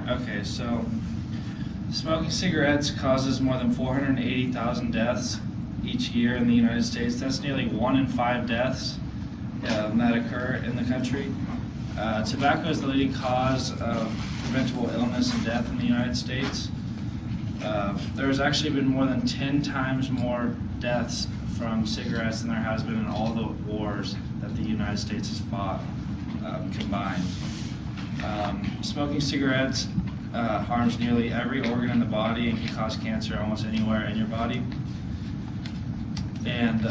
Okay, so smoking cigarettes causes more than 480,000 deaths each year in the United States. That's nearly 1 in 5 deaths that occur in the country. Tobacco is the leading cause of preventable illness and death in the United States. There has actually been more than 10 times more deaths from cigarettes than there has been in all the wars that the United States has fought combined. Smoking cigarettes harms nearly every organ in the body and can cause cancer almost anywhere in your body. And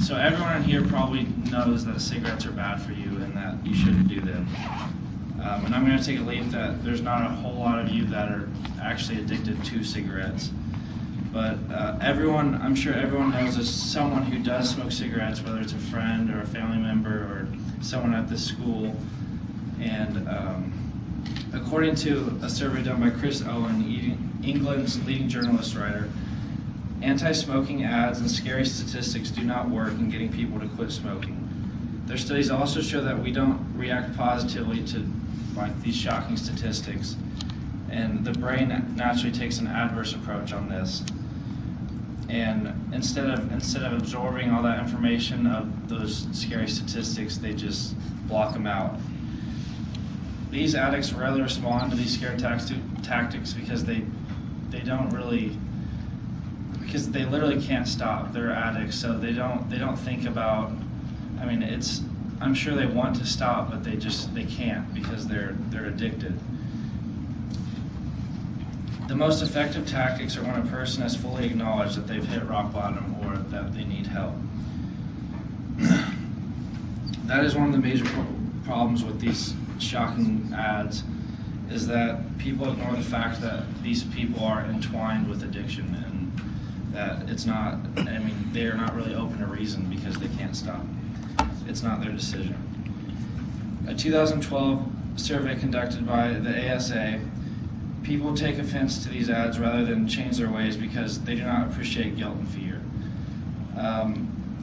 so everyone in here probably knows that cigarettes are bad for you and that you shouldn't do them. And I'm going to take a leap that there's not a whole lot of you that are actually addicted to cigarettes. But I'm sure everyone knows someone who does smoke cigarettes, whether it's a friend or a family member or someone at this school. And according to a survey done by Chris Owen, England's leading journalist writer, anti-smoking ads and scary statistics do not work in getting people to quit smoking. Their studies also show that we don't react positively to these shocking statistics, and the brain naturally takes an adverse approach on this. And instead of absorbing all that information of those scary statistics, they just block them out. These addicts rarely respond to these scare tactics because they literally can't stop. They're addicts, so they don't think about. I mean, I'm sure they want to stop, but they can't because they're addicted. The most effective tactics are when a person has fully acknowledged that they've hit rock bottom or that they need help. That is one of the major problems with these shocking ads, is that people ignore the fact that these people are entwined with addiction and that they are not really open to reason because they can't stop. It's not their decision. A 2012 survey conducted by the ASA, people take offense to these ads rather than change their ways because they do not appreciate guilt and fear.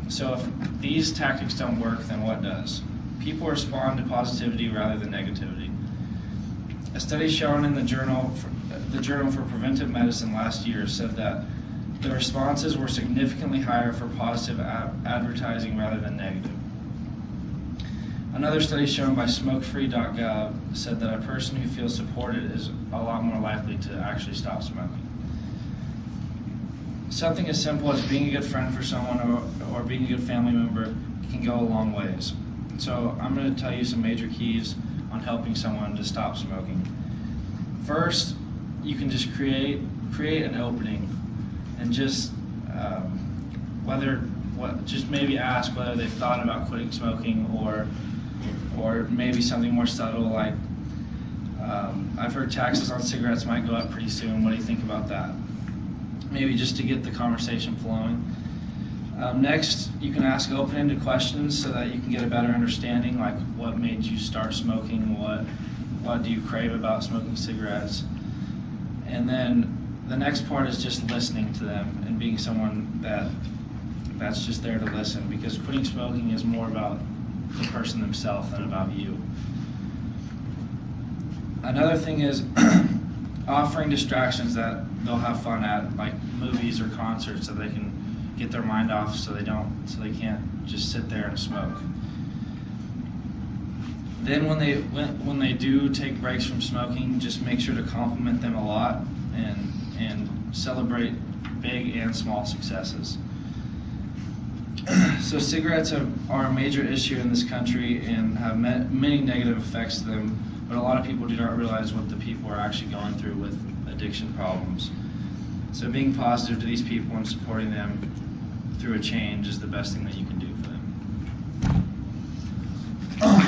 So if these tactics don't work, then what does? People respond to positivity rather than negativity. A study shown in the Journal for Preventive Medicine last year said that the responses were significantly higher for positive advertising rather than negative. Another study shown by smokefree.gov said that a person who feels supported is a lot more likely to actually stop smoking. Something as simple as being a good friend for someone or being a good family member can go a long ways. So I'm going to tell you some major keys on helping someone to stop smoking. First, you can just create an opening and just maybe ask whether they've thought about quitting smoking or maybe something more subtle like, I've heard taxes on cigarettes might go up pretty soon. What do you think about that? Maybe just to get the conversation flowing. Next, you can ask open-ended questions so that you can get a better understanding, like what made you start smoking, what do you crave about smoking cigarettes. And then the next part is just listening to them and being someone that's just there to listen, because quitting smoking is more about the person themselves than about you. Another thing is offering distractions that they'll have fun at, like movies or concerts, so they can get their mind off, so they can't just sit there and smoke. Then when they do take breaks from smoking, just make sure to compliment them a lot and celebrate big and small successes. So cigarettes are a major issue in this country and have many negative effects to them, but a lot of people do not realize what the people are actually going through with addiction problems. So being positive to these people and supporting them through a change is the best thing that you can do for them.